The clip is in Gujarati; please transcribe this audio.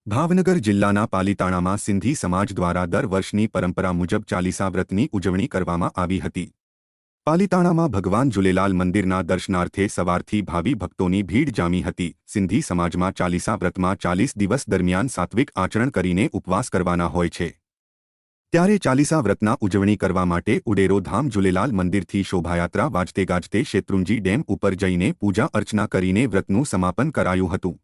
ભાવનગર જિલ્લાના પાલીતાણામાં સિંધી સમાજ દ્વારા દર વર્ષની પરંપરા મુજબ ચાલીસા વ્રતની ઉજવણી કરવામાં આવી હતી। પાલીતાણામાં ભગવાન ઝૂલેલાલ મંદિરના દર્શનાર્થે સવારથી ભાવિ ભક્તોની ભીડ જામી હતી। સિંધી સમાજમાં ચાલીસા વ્રતમાં 40 દિવસ દરમિયાન સાત્વિક આચરણ કરીને ઉપવાસ કરવાના હોય છે। ત્યારે ચાલીસા વ્રતના ઉજવણી કરવા માટે ઉડેરો ધામ ઝૂલેલાલ મંદિરથી શોભાયાત્રા વાજતે ગાજતે શેત્રુંજી ડેમ ઉપર જઈને પૂજા અર્ચના કરીને વ્રતનું સમાપન કરાયું હતું।